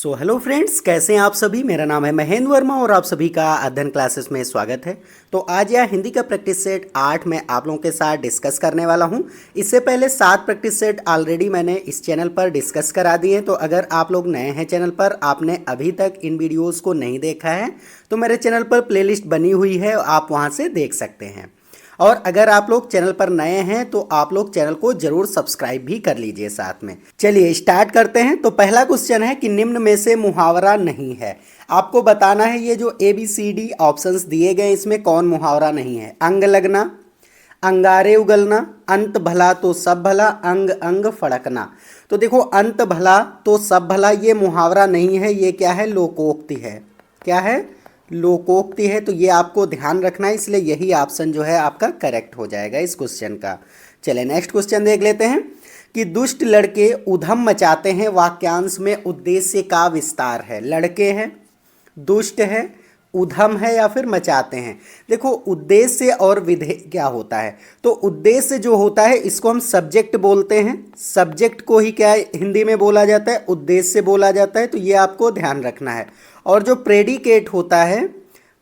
Hello friends, कैसे हैं आप सभी। मेरा नाम है महेंद्र वर्मा और आप सभी का अध्ययन क्लासेस में स्वागत है। तो आज यह हिंदी का प्रैक्टिस सेट 8 में आप लोगों के साथ डिस्कस करने वाला हूं। इससे पहले 7 प्रैक्टिस सेट ऑलरेडी मैंने इस चैनल पर डिस्कस करा दिए हैं। तो अगर आप लोग नए हैं चैनल पर, आपने अभी तक इन वीडियोज़ को नहीं देखा है तो मेरे चैनल पर प्लेलिस्ट बनी हुई है, आप वहाँ से देख सकते हैं। और अगर आप लोग चैनल पर नए हैं तो आप लोग चैनल को जरूर सब्सक्राइब भी कर लीजिए साथ में। चलिए स्टार्ट करते हैं। तो पहला क्वेश्चन है कि निम्न में से मुहावरा नहीं है। आपको बताना है ये जो ABCD ऑप्शंस दिए गए इसमें कौन मुहावरा नहीं है। अंग लगना, अंगारे उगलना, अंत भला तो सब भला, अंग अंग फड़कना। तो देखो, अंत भला तो सब भला ये मुहावरा नहीं है, ये क्या है, लोकोक्ति है। क्या है, लोकोक्ति है। तो ये आपको ध्यान रखना है, इसलिए यही ऑप्शन जो है आपका करेक्ट हो जाएगा इस क्वेश्चन का। चलिए नेक्स्ट क्वेश्चन देख लेते हैं कि दुष्ट लड़के उधम मचाते हैं, वाक्यांश में उद्देश्य का विस्तार है। लड़के हैं, दुष्ट है, उधम है या फिर मचाते हैं। देखो, उद्देश्य और विधेय क्या होता है। तो उद्देश्य जो होता है इसको हम सब्जेक्ट बोलते हैं। सब्जेक्ट को ही क्या हिंदी में बोला जाता है, उद्देश्य बोला जाता है। तो ये आपको ध्यान रखना है। और जो प्रेडिकेट होता है,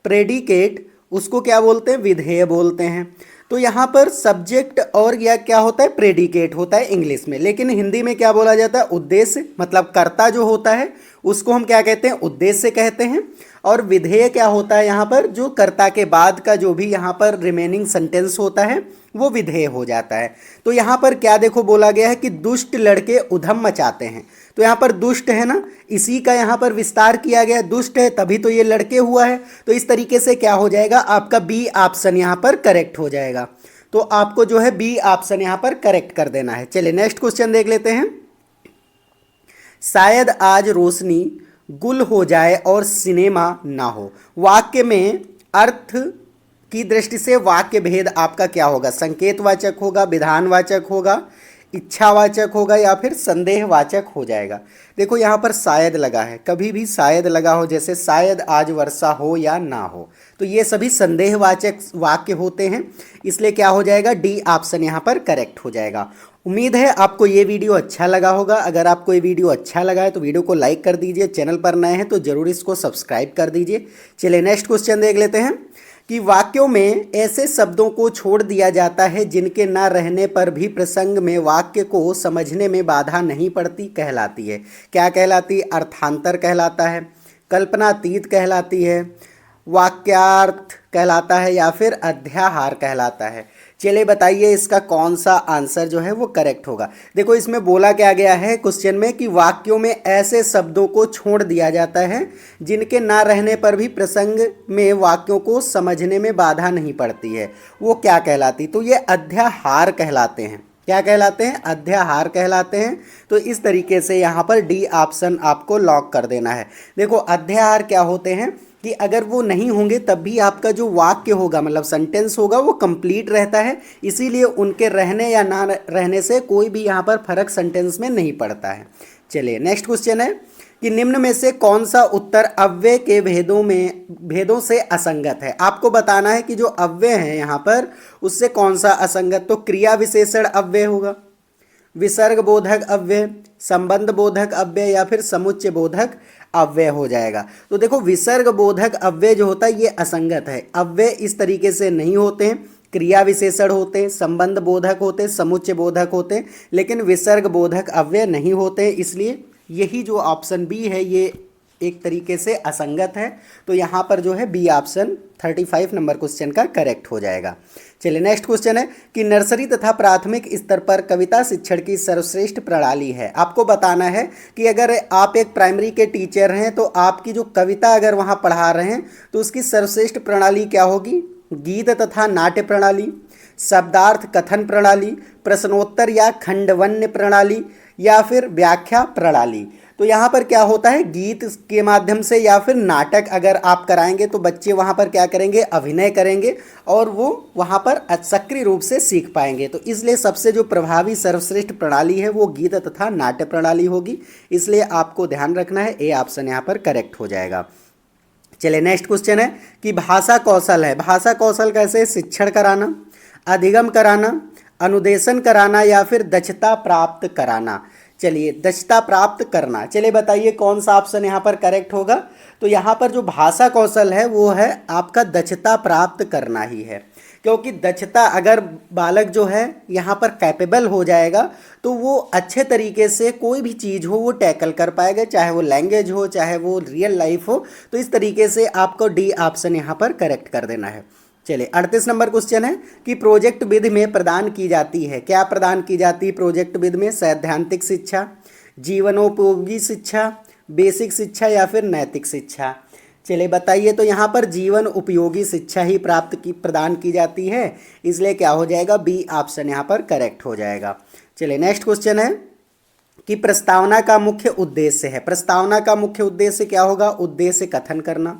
प्रेडिकेट उसको क्या बोलते हैं, विधेय बोलते हैं। तो यहाँ पर सब्जेक्ट और या क्या होता है, प्रेडिकेट होता है इंग्लिश में, लेकिन हिंदी में क्या बोला जाता है, उद्देश्य। मतलब कर्ता जो होता है उसको हम क्या कहते हैं, उद्देश्य कहते हैं। और विधेय क्या होता है, यहाँ पर जो कर्ता के बाद का जो भी यहाँ पर रिमेनिंग सेंटेंस होता है वो विधेय हो जाता है। तो यहाँ पर क्या देखो बोला गया है कि दुष्ट लड़के उधम मचाते हैं। तो यहाँ पर दुष्ट है ना, इसी का यहाँ पर विस्तार किया गया है। दुष्ट है तभी तो ये लड़के हुआ है। तो इस तरीके से क्या हो जाएगा, आपका बी ऑप्शन यहाँ पर करेक्ट हो जाएगा। तो आपको जो है बी ऑप्शन यहाँ पर करेक्ट कर देना है। चलिए नेक्स्ट क्वेश्चन देख लेते हैं। शायद आज रोशनी गुल हो जाए और सिनेमा ना हो। वाक्य में अर्थ की दृष्टि से वाक्य भेद आपका क्या होगा, संकेतवाचक होगा, विधानवाचक होगा, इच्छावाचक होगा या फिर संदेहवाचक हो जाएगा। देखो यहाँ पर शायद लगा है, कभी भी शायद लगा हो, जैसे शायद आज वर्षा हो या ना हो, तो ये सभी संदेहवाचक वाक्य होते हैं। इसलिए क्या हो जाएगा, डी ऑप्शन यहाँ पर करेक्ट हो जाएगा। उम्मीद है आपको ये वीडियो अच्छा लगा होगा। अगर आपको ये वीडियो अच्छा लगा है तो वीडियो को लाइक कर दीजिए। चैनल पर नए हैं तो जरूर इसको सब्सक्राइब कर दीजिए। चलिए नेक्स्ट क्वेश्चन देख लेते हैं कि वाक्यों में ऐसे शब्दों को छोड़ दिया जाता है जिनके न रहने पर भी प्रसंग में वाक्य को समझने में बाधा नहीं पड़ती, कहलाती है। क्या कहलाती है, अर्थांतर कहलाता है, कल्पनातीत कहलाती है, वाक्यार्थ कहलाता है या फिर अध्याहार कहलाता है। चलिए बताइए इसका कौन सा आंसर जो है वो करेक्ट होगा। देखो इसमें बोला क्या गया है क्वेश्चन में कि वाक्यों में ऐसे शब्दों को छोड़ दिया जाता है जिनके ना रहने पर भी प्रसंग में वाक्यों को समझने में बाधा नहीं पड़ती है, वो क्या कहलाती, तो ये अध्याहार कहलाते हैं। क्या कहलाते हैं, अध्याहार कहलाते हैं। तो इस तरीके से यहाँ पर डी ऑप्शन आपको लॉक कर देना है। देखो अध्याहार क्या होते हैं कि अगर वो नहीं होंगे तब भी आपका जो वाक्य होगा, मतलब सेंटेंस होगा, वो कंप्लीट रहता है। इसीलिए उनके रहने या ना रहने से कोई भी यहाँ पर फर्क सेंटेंस में नहीं पड़ता है। चलिए नेक्स्ट क्वेश्चन है कि निम्न में से कौन सा उत्तर अव्यय के भेदों से असंगत है। आपको बताना है कि जो अव्यय है यहाँ पर उससे कौन सा असंगत। तो क्रिया विशेषण अव्यय होगा, विसर्ग बोधक अव्यय, संबंध बोधक अव्यय या फिर समुच्चय बोधक अव्यय हो जाएगा। तो देखो विसर्ग बोधक अव्यय जो होता है ये असंगत है। अव्यय इस तरीके से नहीं होते हैं, क्रिया विशेषण होते हैं, संबंध बोधक होते हैं, समुच्चय बोधक होते हैं, लेकिन विसर्ग बोधक अव्यय नहीं होते हैं। इसलिए यही जो ऑप्शन बी है ये एक तरीके से असंगत है। तो यहाँ पर जो है बी ऑप्शन 35 नंबर क्वेश्चन का करेक्ट हो जाएगा। चलिए नेक्स्ट क्वेश्चन है कि नर्सरी तथा प्राथमिक स्तर पर कविता शिक्षण की सर्वश्रेष्ठ प्रणाली है। आपको बताना है कि अगर आप एक प्राइमरी के टीचर हैं तो आपकी जो कविता अगर वहाँ पढ़ा रहे हैं तो उसकी सर्वश्रेष्ठ प्रणाली क्या होगी, गीत तथा नाट्य प्रणाली, शब्दार्थ कथन प्रणाली, प्रश्नोत्तर या खंडवन्य प्रणाली या फिर व्याख्या प्रणाली। तो यहाँ पर क्या होता है, गीत के माध्यम से या फिर नाटक अगर आप कराएंगे तो बच्चे वहाँ पर क्या करेंगे, अभिनय करेंगे और वो वहाँ पर सक्रिय रूप से सीख पाएंगे। तो इसलिए सबसे जो प्रभावी सर्वश्रेष्ठ प्रणाली है वो गीत तथा नाट्य प्रणाली होगी। इसलिए आपको ध्यान रखना है, ए ऑप्शन यहाँ पर करेक्ट हो जाएगा। चलिए नेक्स्ट क्वेश्चन है कि भाषा कौशल है। भाषा कौशल कैसे, शिक्षण कराना, अधिगम कराना, अनुदेशन कराना या फिर दक्षता प्राप्त कराना। चलिए, दक्षता प्राप्त करना, चलिए बताइए कौन सा ऑप्शन यहाँ पर करेक्ट होगा। तो यहाँ पर जो भाषा कौशल है वो है आपका दक्षता प्राप्त करना ही है, क्योंकि दक्षता अगर बालक जो है यहाँ पर कैपेबल हो जाएगा तो वो अच्छे तरीके से कोई भी चीज़ हो वो टैकल कर पाएगा, चाहे वो लैंग्वेज हो चाहे वो रियल लाइफ हो। तो इस तरीके से आपको डी ऑप्शन यहाँ पर करेक्ट कर देना है। चलिए 38 नंबर क्वेश्चन है कि प्रोजेक्ट विधि में प्रदान की जाती है, क्या प्रदान की जाती है प्रोजेक्ट विधि में? सैद्धांतिक शिक्षा, जीवनोपयोगी शिक्षा, बेसिक शिक्षा या फिर नैतिक शिक्षा। चलिए बताइए, तो यहाँ पर जीवन उपयोगी शिक्षा ही प्रदान की जाती है, इसलिए क्या हो जाएगा? बी ऑप्शन यहाँ पर करेक्ट हो जाएगा। चलिए नेक्स्ट क्वेश्चन है कि प्रस्तावना का मुख्य उद्देश्य है। प्रस्तावना का मुख्य उद्देश्य क्या होगा? उद्देश्य कथन करना,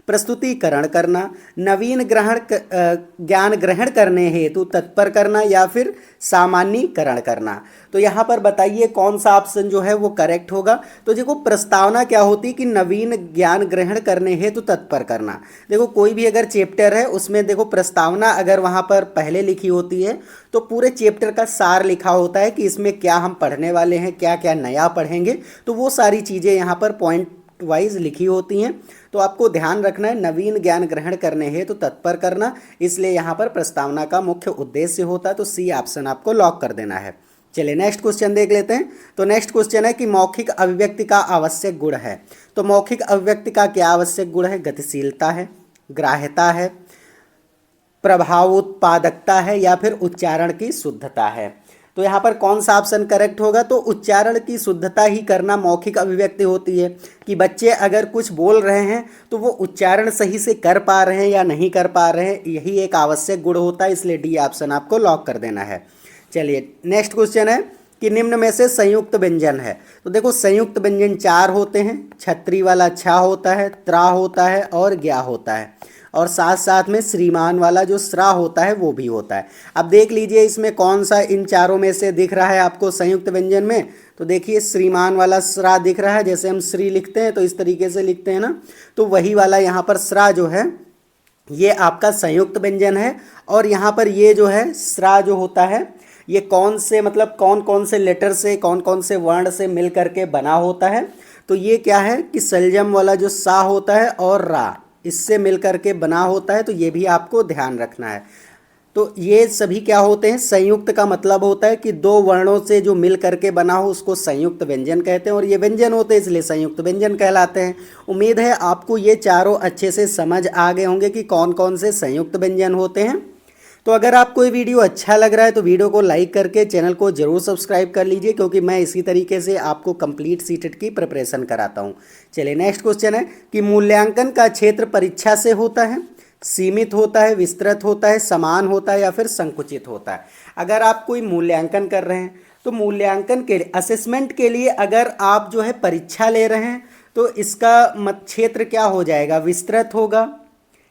प्रस्तुतिकरण करना, नवीन ज्ञान ग्रहण करने हेतु तत्पर करना या फिर सामान्यीकरण करना। तो यहाँ पर बताइए कौन सा ऑप्शन जो है वो करेक्ट होगा। तो देखो, प्रस्तावना क्या होती है कि नवीन ज्ञान ग्रहण करने हेतु तत्पर करना। देखो, कोई भी अगर चैप्टर है उसमें देखो प्रस्तावना अगर वहाँ पर पहले लिखी होती है तो पूरे चैप्टर का सार लिखा होता है कि इसमें क्या हम पढ़ने वाले हैं, क्या क्या नया पढ़ेंगे, तो वो सारी चीज़ें यहाँ पर पॉइंट वाइज लिखी होती हैं। तो आपको ध्यान रखना है नवीन ज्ञान ग्रहण करने है तो तत्पर करना, इसलिए यहाँ पर प्रस्तावना का मुख्य उद्देश्य होता है। तो सी ऑप्शन आपको लॉक कर देना है। चलिए नेक्स्ट क्वेश्चन देख लेते हैं। तो नेक्स्ट क्वेश्चन है कि मौखिक अभिव्यक्ति का आवश्यक गुण है। तो मौखिक अभिव्यक्ति का क्या आवश्यक गुण है? गतिशीलता है, ग्राह्यता है, प्रभाव उत्पादकता है या फिर उच्चारण की शुद्धता है। तो यहाँ पर कौन सा ऑप्शन करेक्ट होगा? तो उच्चारण की शुद्धता ही करना मौखिक अभिव्यक्ति होती है, कि बच्चे अगर कुछ बोल रहे हैं तो वो उच्चारण सही से कर पा रहे हैं या नहीं कर पा रहे हैं, यही एक आवश्यक गुण होता है, इसलिए डी ऑप्शन आपको लॉक कर देना है। चलिए नेक्स्ट क्वेश्चन है कि निम्न में से संयुक्त व्यंजन है। तो देखो, संयुक्त व्यंजन 4 होते हैं, छतरी वाला छा होता है, त्रा होता है और ज्ञा होता है, और साथ साथ में श्रीमान वाला जो श्रा होता है वो भी होता है। अब देख लीजिए इसमें कौन सा इन चारों में से दिख रहा है आपको संयुक्त व्यंजन में। तो देखिए, श्रीमान वाला श्रा दिख रहा है, जैसे हम श्री लिखते हैं तो इस तरीके से लिखते हैं ना, तो वही वाला यहाँ पर श्रा जो है ये आपका संयुक्त व्यंजन है। और यहाँ पर ये जो है श्रा जो होता है ये कौन से मतलब कौन कौन से लेटर से, कौन कौन से वर्ण से मिल करके बना होता है? तो ये क्या है कि सलजम वाला जो सा होता है और रा, इससे मिल करके बना होता है, तो ये भी आपको ध्यान रखना है। तो ये सभी क्या होते हैं? संयुक्त का मतलब होता है कि 2 वर्णों से जो मिल करके बना हो उसको संयुक्त व्यंजन कहते हैं, और ये व्यंजन होते हैं इसलिए संयुक्त व्यंजन कहलाते हैं। उम्मीद है आपको ये चारों अच्छे से समझ आ गए होंगे कि कौन कौन से संयुक्त व्यंजन होते हैं। तो अगर आपको ये वीडियो अच्छा लग रहा है तो वीडियो को लाइक करके चैनल को जरूर सब्सक्राइब कर लीजिए, क्योंकि मैं इसी तरीके से आपको कंप्लीट सीटेट की प्रिपरेशन कराता हूँ। चलिए नेक्स्ट क्वेश्चन है कि मूल्यांकन का क्षेत्र परीक्षा से होता है, सीमित होता है, विस्तृत होता है, समान होता है या फिर संकुचित होता है। अगर आप कोई मूल्यांकन कर रहे हैं तो मूल्यांकन के लिए, असेसमेंट के लिए अगर आप जो है परीक्षा ले रहे हैं तो इसका क्षेत्र क्या हो जाएगा? विस्तृत होगा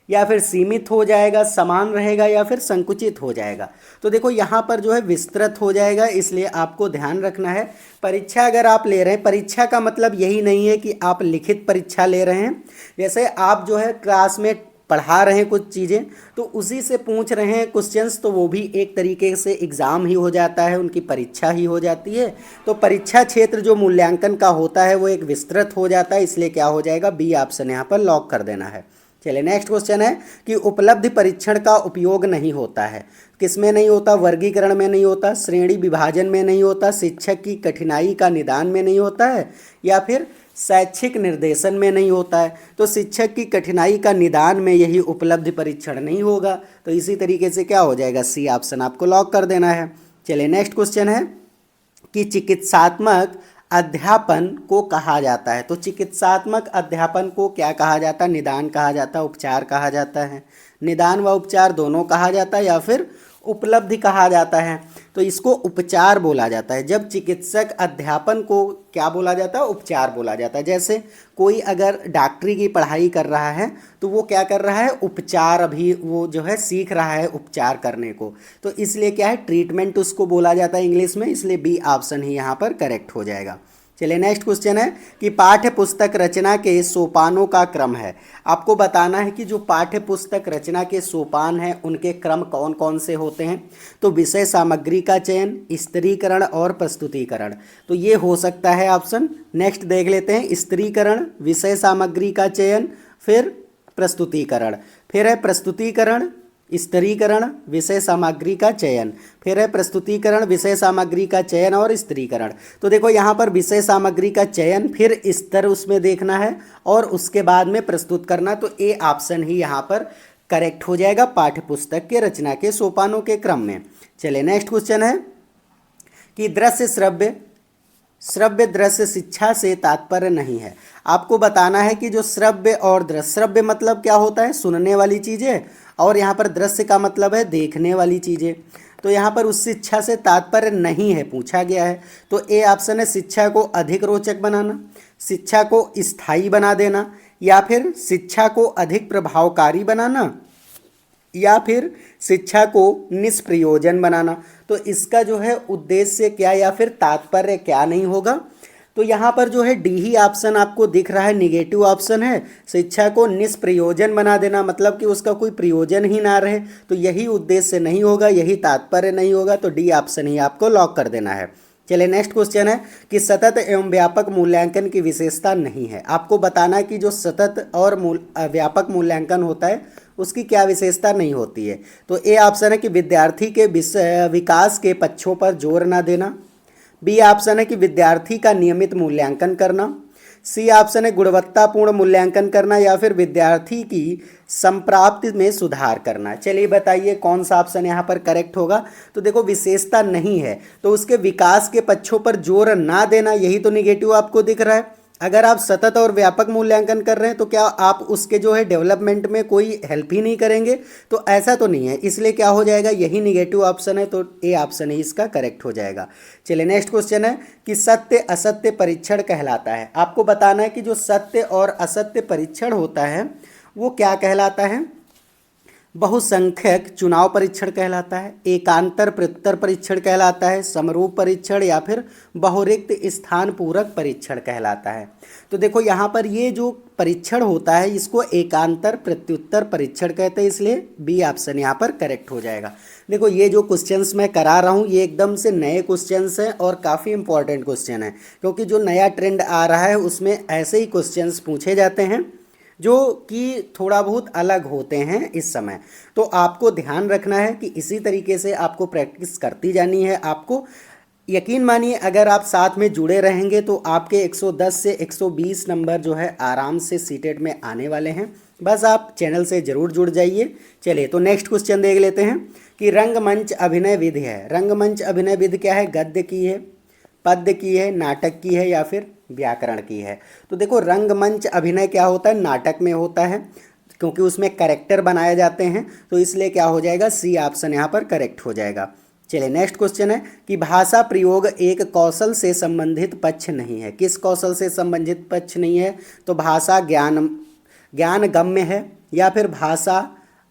या फिर सीमित हो जाएगा, समान रहेगा या फिर संकुचित हो जाएगा। तो देखो यहाँ पर जो है विस्तृत हो जाएगा, इसलिए आपको ध्यान रखना है। परीक्षा अगर आप ले रहे हैं, परीक्षा का मतलब यही नहीं है कि आप लिखित परीक्षा ले रहे हैं। जैसे आप जो है क्लास में पढ़ा रहे हैं कुछ चीज़ें तो उसी से पूछ रहे हैं क्वेश्चंस, तो वो भी एक तरीके से एग्ज़ाम ही हो जाता है, उनकी परीक्षा ही हो जाती है। तो परीक्षा क्षेत्र जो मूल्यांकन का होता है वो एक विस्तृत हो जाता है, इसलिए क्या हो जाएगा? बी ऑप्शन यहाँ पर लॉक कर देना है। चलिए नेक्स्ट क्वेश्चन है कि उपलब्धि परीक्षण का उपयोग नहीं होता है। किस में नहीं होता? वर्गीकरण में नहीं होता, श्रेणी विभाजन में नहीं होता, शिक्षक की कठिनाई का निदान में नहीं होता है या फिर शैक्षिक निर्देशन में नहीं होता है। तो शिक्षक की कठिनाई का निदान में यही उपलब्धि परीक्षण नहीं होगा, तो इसी तरीके से क्या हो जाएगा? सी ऑप्शन आपको लॉक कर देना है। चलिए नेक्स्ट क्वेश्चन है कि चिकित्सात्मक अध्यापन को कहा जाता है। तो चिकित्सात्मक अध्यापन को क्या कहा जाता है? निदान कहा जाता है, उपचार कहा जाता है, निदान व उपचार दोनों कहा जाता है या फिर उपलब्धि कहा जाता है। तो इसको उपचार बोला जाता है। जब चिकित्सक अध्यापन को क्या बोला जाता है? उपचार बोला जाता है। जैसे कोई अगर डॉक्टरी की पढ़ाई कर रहा है तो वो क्या कर रहा है? उपचार, अभी वो जो है सीख रहा है उपचार करने को, तो इसलिए क्या है? ट्रीटमेंट उसको बोला जाता है इंग्लिश में, इसलिए बी ऑप्शन ही यहाँ पर करेक्ट हो जाएगा। चलिए नेक्स्ट क्वेश्चन है कि पाठ्य पुस्तक रचना के सोपानों का क्रम है। आपको बताना है कि जो पाठ्य पुस्तक रचना के सोपान हैं उनके क्रम कौन कौन से होते हैं। तो विषय सामग्री का चयन, स्तरीकरण और प्रस्तुतिकरण। तो ये हो सकता है ऑप्शन। नेक्स्ट देख लेते हैं, स्तरीकरण, विषय सामग्री का चयन, फिर प्रस्तुतिकरण, फिर है प्रस्तुतिकरण, स्तरीकरण, विषय सामग्री का चयन, फिर है प्रस्तुतिकरण, विषय सामग्री का चयन और स्तरीकरण। तो देखो यहाँ पर विषय सामग्री का चयन, फिर स्तर उसमें देखना है और उसके बाद में प्रस्तुत करना। तो ए ऑप्शन ही यहाँ पर करेक्ट हो जाएगा पाठ्य पुस्तक के रचना के सोपानों के क्रम में। चलिए नेक्स्ट क्वेश्चन है कि दृश्य श्रव्य श्रव्य दृश्य शिक्षा से तात्पर्य नहीं है। आपको बताना है कि जो श्रव्य और दृश्य, श्रव्य मतलब क्या होता है, सुनने वाली चीज़ें, और यहाँ पर दृश्य का मतलब है देखने वाली चीज़ें। तो यहाँ पर उस शिक्षा से तात्पर्य नहीं है पूछा गया है। तो ए ऑप्शन है शिक्षा को अधिक रोचक बनाना, शिक्षा को स्थायी बना देना, या फिर शिक्षा को अधिक प्रभावकारी बनाना, या फिर शिक्षा को निष्प्रयोजन बनाना। तो इसका जो है उद्देश्य क्या या फिर तात्पर्य क्या नहीं होगा। तो यहाँ पर जो है डी ही ऑप्शन आपको दिख रहा है, निगेटिव ऑप्शन है। शिक्षा को निष्प्रयोजन बना देना मतलब कि उसका कोई प्रयोजन ही ना रहे, तो यही उद्देश्य नहीं होगा, यही तात्पर्य नहीं होगा। तो डी ऑप्शन ही आपको लॉक कर देना है। चलिए नेक्स्ट क्वेश्चन है कि सतत एवं व्यापक मूल्यांकन की विशेषता नहीं है। आपको बताना है कि जो सतत और व्यापक मूल्यांकन होता है उसकी क्या विशेषता नहीं होती है। तो ए ऑप्शन है कि विद्यार्थी के विकास के पक्षों पर जोर ना देना, बी ऑप्शन है कि विद्यार्थी का नियमित मूल्यांकन करना, सी ऑप्शन है गुणवत्तापूर्ण मूल्यांकन करना, या फिर विद्यार्थी की संप्राप्ति में सुधार करना। चलिए बताइए कौन सा ऑप्शन यहाँ पर करेक्ट होगा। तो देखो विशेषता नहीं है तो उसके विकास के पक्षों पर जोर ना देना, यही तो निगेटिव आपको दिख रहा है। अगर आप सतत और व्यापक मूल्यांकन कर रहे हैं तो क्या आप उसके जो है डेवलपमेंट में कोई हेल्प ही नहीं करेंगे, तो ऐसा तो नहीं है। इसलिए क्या हो जाएगा, यही निगेटिव ऑप्शन है, तो ए ऑप्शन ही इसका करेक्ट हो जाएगा। चलिए नेक्स्ट क्वेश्चन है कि सत्य असत्य परीक्षण कहलाता है। आपको बताना है कि जो सत्य और असत्य परीक्षण होता है वो क्या कहलाता है। बहुसंख्यक चुनाव परीक्षण कहलाता है, एकांतर प्रत्युत्तर परीक्षण कहलाता है, समरूप परीक्षण, या फिर बहुरिक्त स्थान पूरक परीक्षण कहलाता है। तो देखो यहाँ पर ये जो परीक्षण होता है इसको एकांतर प्रत्युत्तर परीक्षण कहते हैं, इसलिए बी ऑप्शन यहाँ पर करेक्ट हो जाएगा। देखो ये जो क्वेश्चंस मैं करा रहा हूँ ये एकदम से नए क्वेश्चंस हैं और काफ़ी इंपॉर्टेंट क्वेश्चन है, क्योंकि जो नया ट्रेंड आ रहा है उसमें ऐसे ही क्वेश्चंस पूछे जाते हैं जो कि थोड़ा बहुत अलग होते हैं इस समय। तो आपको ध्यान रखना है कि इसी तरीके से आपको प्रैक्टिस करती जानी है। आपको यकीन मानिए अगर आप साथ में जुड़े रहेंगे तो आपके 110 से 120 नंबर जो है आराम से सीटेट में आने वाले हैं। बस आप चैनल से ज़रूर जुड़ जाइए। चलिए तो नेक्स्ट क्वेश्चन देख लेते हैं कि रंगमंच अभिनय विधि है। रंगमंच अभिनय विधि क्या है, गद्य की है, पद्य की है, नाटक की है, या फिर व्याकरण की है। तो देखो रंगमंच अभिनय क्या होता है, नाटक में होता है, क्योंकि उसमें कैरेक्टर बनाए जाते हैं, तो इसलिए क्या हो जाएगा, सी ऑप्शन यहाँ पर करेक्ट हो जाएगा। चलिए नेक्स्ट क्वेश्चन है कि भाषा प्रयोग एक कौशल से संबंधित पक्ष नहीं है। किस कौशल से संबंधित पक्ष नहीं है, तो भाषा ज्ञान गम्य है, या फिर भाषा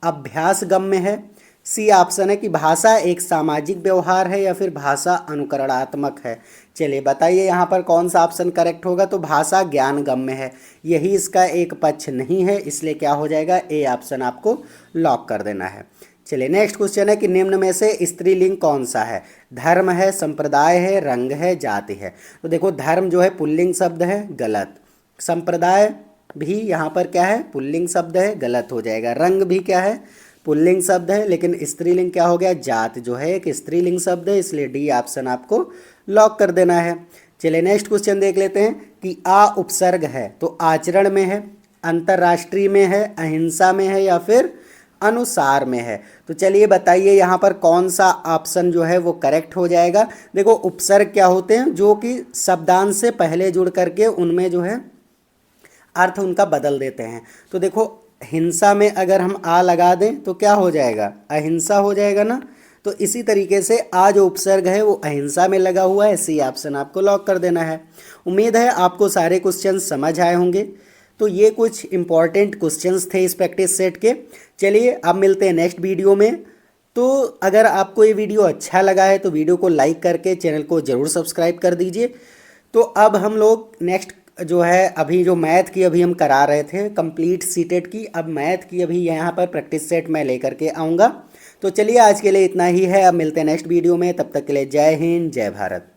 अभ्यास गम्य है, सी ऑप्शन है कि भाषा एक सामाजिक व्यवहार है, या फिर भाषा अनुकरणात्मक है। चलिए बताइए यहाँ पर कौन सा ऑप्शन करेक्ट होगा। तो भाषा ज्ञान गम्य है, यही इसका एक पक्ष नहीं है, इसलिए क्या हो जाएगा, ए ऑप्शन आपको लॉक कर देना है। चलिए नेक्स्ट क्वेश्चन है कि निम्न में से स्त्रीलिंग कौन सा है। धर्म है, संप्रदाय है, रंग है, जाति है। तो देखो धर्म जो है पुल्लिंग शब्द है, गलत। संप्रदाय भी यहाँ पर क्या है, पुल्लिंग शब्द है, गलत हो जाएगा। रंग भी क्या है, पुल्लिंग शब्द है, लेकिन स्त्रीलिंग क्या हो गया, जात जो है एक स्त्रीलिंग शब्द है, इसलिए डी ऑप्शन आपको लॉक कर देना है। चलिए नेक्स्ट क्वेश्चन देख लेते हैं कि आ उपसर्ग है तो आचरण में है, अंतर्राष्ट्रीय में है, अहिंसा में है, या फिर अनुसार में है। तो चलिए बताइए यहाँ पर कौन सा ऑप्शन जो है वो करेक्ट हो जाएगा। देखो उपसर्ग क्या होते हैं, जो कि शब्दांश से पहले जुड़ करके उनमें जो है अर्थ उनका बदल देते हैं। तो देखो हिंसा में अगर हम आ लगा दें तो क्या हो जाएगा, अहिंसा हो जाएगा ना। तो इसी तरीके से आ जो उपसर्ग है वो अहिंसा में लगा हुआ है, सी ऑप्शन आपको लॉक कर देना है। उम्मीद है आपको सारे क्वेश्चन समझ आए होंगे। तो ये कुछ इंपॉर्टेंट क्वेश्चंस थे इस प्रैक्टिस सेट के। चलिए अब मिलते हैं नेक्स्ट वीडियो में। तो अगर आपको ये वीडियो अच्छा लगा है तो वीडियो को लाइक करके चैनल को ज़रूर सब्सक्राइब कर दीजिए। तो अब हम लोग नेक्स्ट जो है, अभी जो मैथ की अभी हम करा रहे थे कंप्लीट सीटेट की, अब मैथ की अभी यहाँ पर प्रैक्टिस सेट मैं लेकर के आऊँगा। तो चलिए आज के लिए इतना ही है, अब मिलते हैं नेक्स्ट वीडियो में, तब तक के लिए जय हिंद जय भारत।